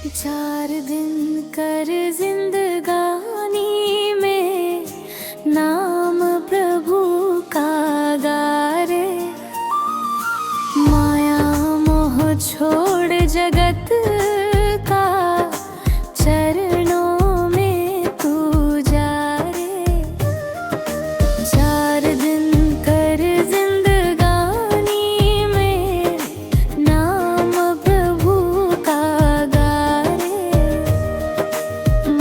चार दिन कर जिंदगानी में नाम प्रभु का गारे। माया मोह छोड़ जगत का चरणों में तू जा रे। चार दिन कर जिंदगानी में नाम प्रभु का गारे।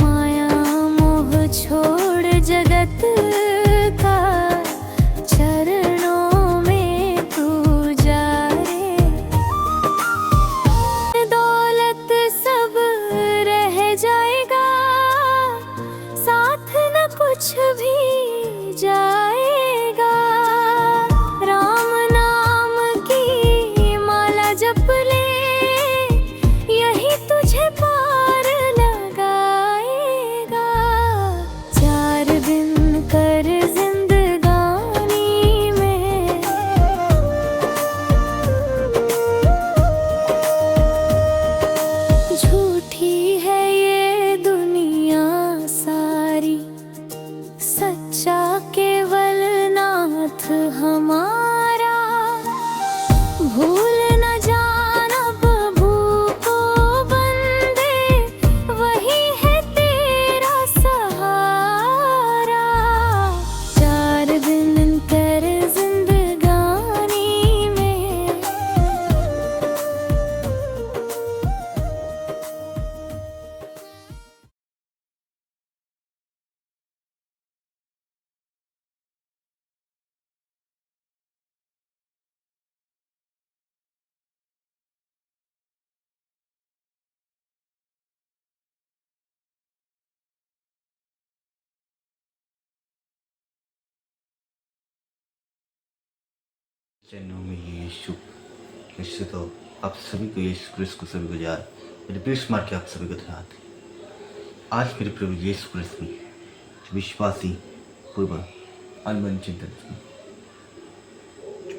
माया मोह छोड़ जगत का चरणों में तू जा रे। दौलत सब रह जाएगा, साथ न कुछ भी जाएगा। राम नाम की माला जप ले, यही तुझे पार लगाएगा। चार दिन कर जिंदगानी में झूठी है ये दुनिया सारी, सच्चा केवल नाथ हमारा। भूल न जाना प्रभु को बंदे, वही है तेरा सहारा। चार दिन कर जिंदगानी में चरणों में यीशु निश्चित हो आप सभी को यीशु क्रिस्त को सभी को याद मेरे पीठ मार के आप सभी को धन्यवाद। आज मेरे प्रभु यीशु क्रिस्त में जो विश्वासी पूर्व अनबन चिंतन में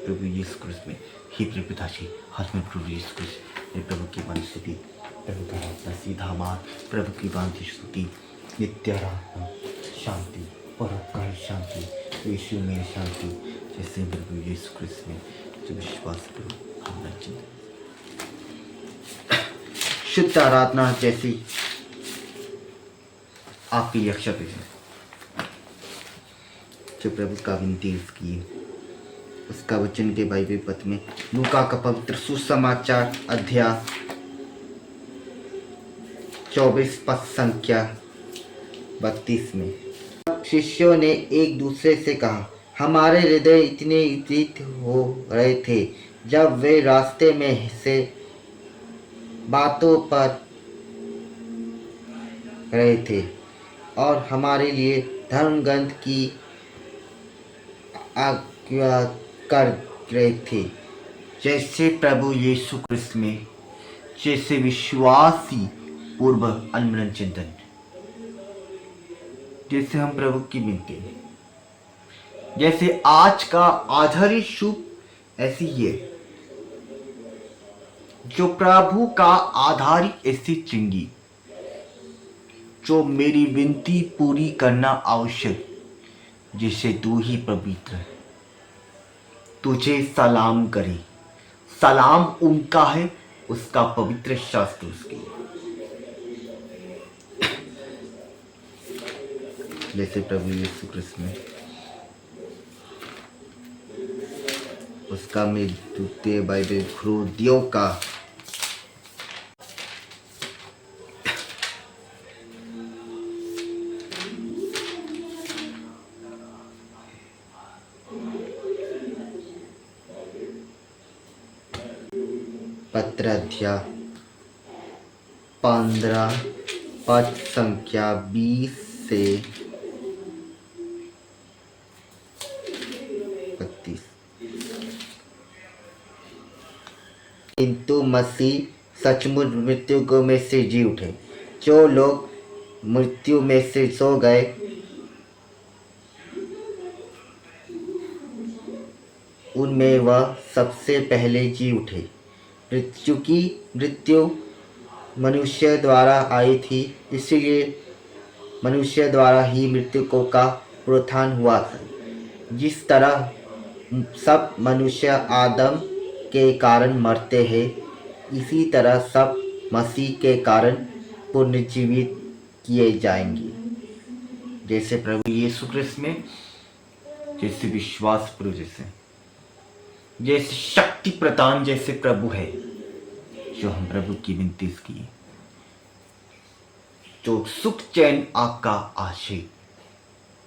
प्रभु यीशु क्रिस्त में ही प्रिय पिताजी, आज में प्रभु यीशु क्रिस्त मेरे प्रभु की वाणी स्तुति, प्रभु का आराधना, सीधा मार्ग, प्रभु की वाणी स्तुति, नित्य आराधना, शांति, परोपकार शांति, यीशु में शांति, जैसे प्रभु यीशु क्रिस्त में जो विश्वास करो हम चिंतन शुद्ध आराधना जैसी आपकी रक्षा करें। जो प्रभु का विनती उसकी उसका वचन के बाइबल पद में लूका का पवित्र सुसमाचार अध्याय 24 पद संख्या 32 में शिष्यों ने एक दूसरे से कहा, हमारे हृदय इतने उद्विग्न हो रहे थे जब वे रास्ते में से बातों पर रहे थे और हमारे लिए धर्म ग्रंथ की आज्ञा कर रहे थे। जैसे प्रभु यीशु क्रिस्त में जैसे विश्वासी पूर्व अनमन चिंतन, जैसे हम प्रभु की मिलते हैं, जैसे आज का आधारित शुभ ऐसी है जो प्रभु का आधारित ऐसी चिंगी, जो मेरी विनती पूरी करना आवश्यक, जिसे तू ही पवित्र है, तुझे सलाम करे। सलाम उनका है, उसका पवित्र शास्त्र उसकी। जैसे प्रभु यीशु क्रिस्त में उसका में द्वितीय बाइबल ख्रोदियों का पत्र अध्याय 15 पद संख्या 20 से 32। किंतु मसीह सचमुच मृत्यु में से जी उठे। जो लोग मृत्यु में से सो गए उनमें वह सबसे पहले जी उठे। मृत्यु मनुष्य द्वारा आई थी, इसलिए मनुष्य द्वारा ही मृत्यु का पुनरुत्थान हुआ था। जिस तरह सब मनुष्य आदम के कारण मरते हैं, इसी तरह सब मसीह के कारण पुनर्जीवित किए जाएंगे। जैसे प्रभु यीशु क्रिस्त में जैसे विश्वास प्रभु जैसे शक्ति प्रदान जैसे प्रभु है, जो हम प्रभु की विनती की, जो सुख चैन आपका आशय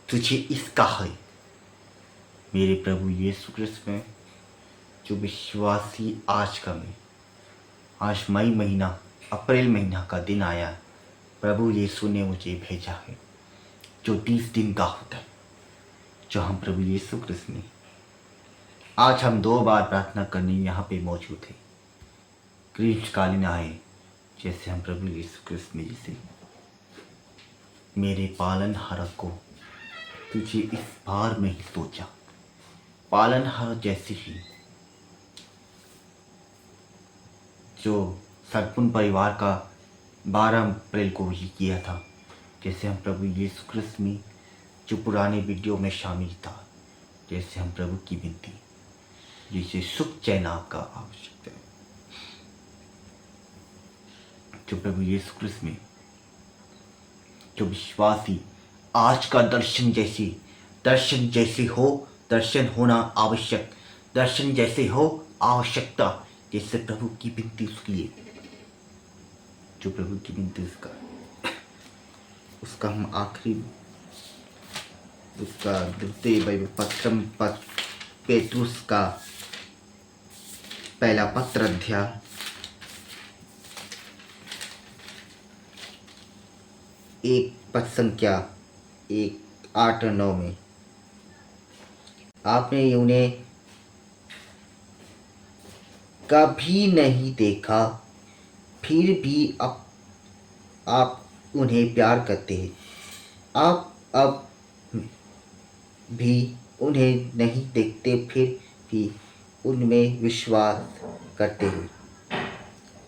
तुझे इसका है। मेरे प्रभु यीशु क्रिस्त में जो विश्वासी आज मई महीना अप्रैल महीना का दिन आया, प्रभु यीशु ने मुझे भेजा है, जो 30 दिन का होता है, जो हम प्रभु यीशु क्रिस्त ने आज हम 2 बार प्रार्थना करने यहाँ पे मौजूद थे। ग्रीष्मकालीन आए, जैसे हम प्रभु यीशु क्रिस्त में जैसे मेरे पालनहार को तुझे इस बार में ही सोचा। पालनहार जैसे ही जो संपूर्ण परिवार का 12 अप्रैल को ही किया था, जैसे हम प्रभु यीशु क्रिस्त में जो पुराने वीडियो में शामिल था, जैसे हम प्रभु की विनती, जिसे सुख चैन आपका आवश्यकता है, जो प्रभु यीशु क्रिस्त में जो विश्वासी आज का दर्शन जैसे हो, दर्शन होना आवश्यक, दर्शन जैसे हो आवश्यकता, जैसे प्रभु की विनती उसकी है, जो प्रभु की विनती उसका हम आखिरी उसका द्वितीय बाइबल पत्रम पेतरुस का पहला पत्र अध्याय 1 पद संख्या 1, 8 और 9 में आपने उन्हें कभी नहीं देखा, फिर भी आप उन्हें प्यार करते हैं। आप अब भी उन्हें नहीं देखते, फिर भी उनमें विश्वास करते हैं।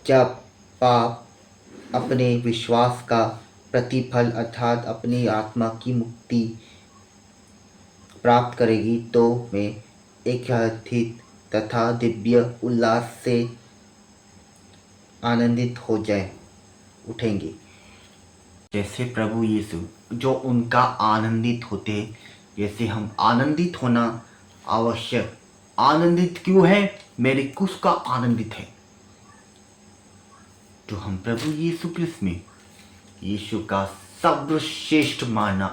जब आप अपने विश्वास का प्रतिफल अर्थात अपनी आत्मा की मुक्ति प्राप्त करेगी, तो मैं ऐतिहासिक तथा दिव्य उल्लास से आनंदित हो उठेंगे। जैसे प्रभु यीशु जो उनका आनंदित होते, जैसे हम आनंदित होना आवश्यक। आनंदित क्यों है? मेरे कुछ का आनंदित है, जो हम प्रभु यीशु क्रिस्त में यीशु का सर्वश्रेष्ठ माना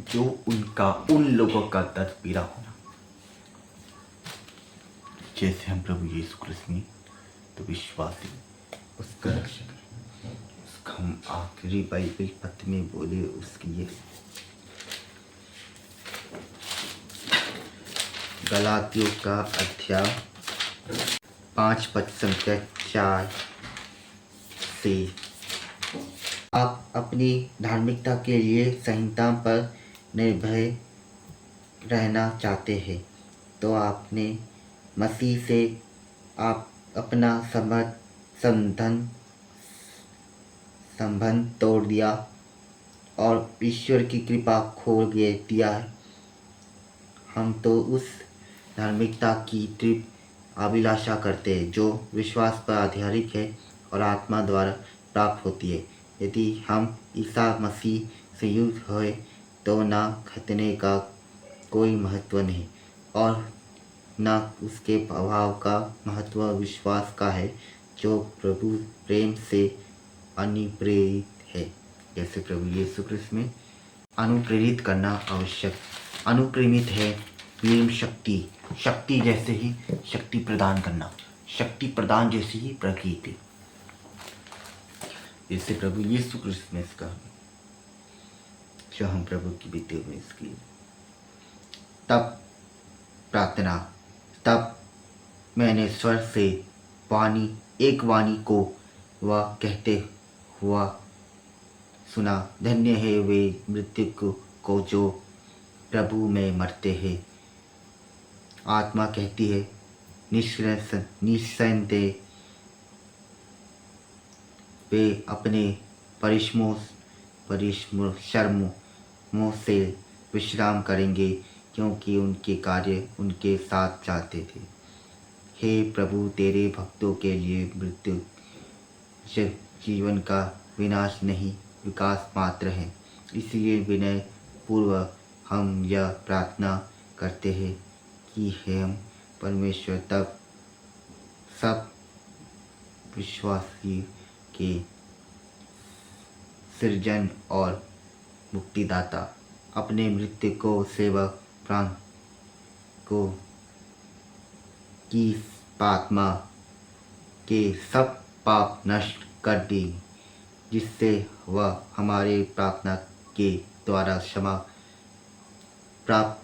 जो उन लोगों का दर्द पीड़ा होना, जैसे हम प्रभु यीशु क्रिस्त में तो विश्वासी उसका रक्षक, उसका हम आखिरी बाइबल पत्र में बोले उसकी ये गलातियों का अध्याय 5 पद संख्या 4 से आप अपनी धार्मिकता के लिए संहिता पर निर्भय रहना चाहते हैं, तो आपने मसीह से आप अपना संबंध तोड़ दिया और ईश्वर की कृपा खो दिया है। हम तो उस धार्मिकता की तीव्र अभिलाषा करते हैं जो विश्वास पर आधारित है और आत्मा द्वारा प्राप्त होती है। यदि हम ईसा मसीह से युक्त हुए तो ना खतने का कोई महत्व नहीं और न उसके अभाव का महत्व विश्वास का है, जो प्रभु प्रेम से अनुप्रेरित है। जैसे प्रभु यीशु क्रिस्त में अनुप्रेरित करना आवश्यक, अनुप्रेरित है प्रेम शक्ति जैसे ही शक्ति प्रदान करना, शक्ति प्रदान जैसे ही प्रकृति, जैसे प्रभु यीशु क्रिस्त में इसका जो हम प्रभु की बीते हुए इसकी तब प्रार्थना, तब मैंने स्वर से एक वाणी को वह कहते हुआ सुना, धन्य है वे मृत्यु को जो प्रभु में मरते हैं। आत्मा कहती है निस्संदेह वे अपने परिश्रमों से विश्राम करेंगे, क्योंकि उनके कार्य उनके साथ चलते थे। हे प्रभु, तेरे भक्तों के लिए मृत्यु जीवन का विनाश नहीं, विकास मात्र है। इसलिए विनय पूर्वक हम यह प्रार्थना करते हैं कि हे हम परमेश्वर तब सब विश्वासी के सृजन और मुक्तिदाता, अपने मृत्यु को सेवक प्राण को की आत्मा के सब पाप नष्ट कर दी, जिससे वह हमारे प्रार्थना के द्वारा क्षमा प्राप्त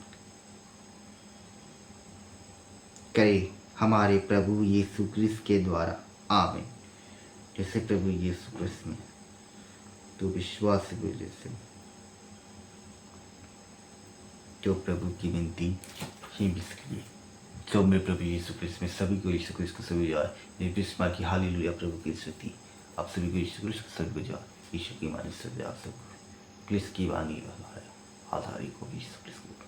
करे, हमारे प्रभु यीशु क्रिस्त के द्वारा। आमीन। जैसे प्रभु यीशु क्रिस्त में तो विश्वास की वजह से जो प्रभु की विनती ही लिए, जो मेरे प्रभु यीशु क्रिस्त में सभी को यीशु क्रिस्त को सभी जाए, मेरी विस्मा की हालेलुया प्रभु की स्तुति। आप सभी को यीशु क्रिस्त को सभी को जाए, यीशु की मानी से आप सबको क्रिस्त की वाणी आधारी को यीशु क्रिस्त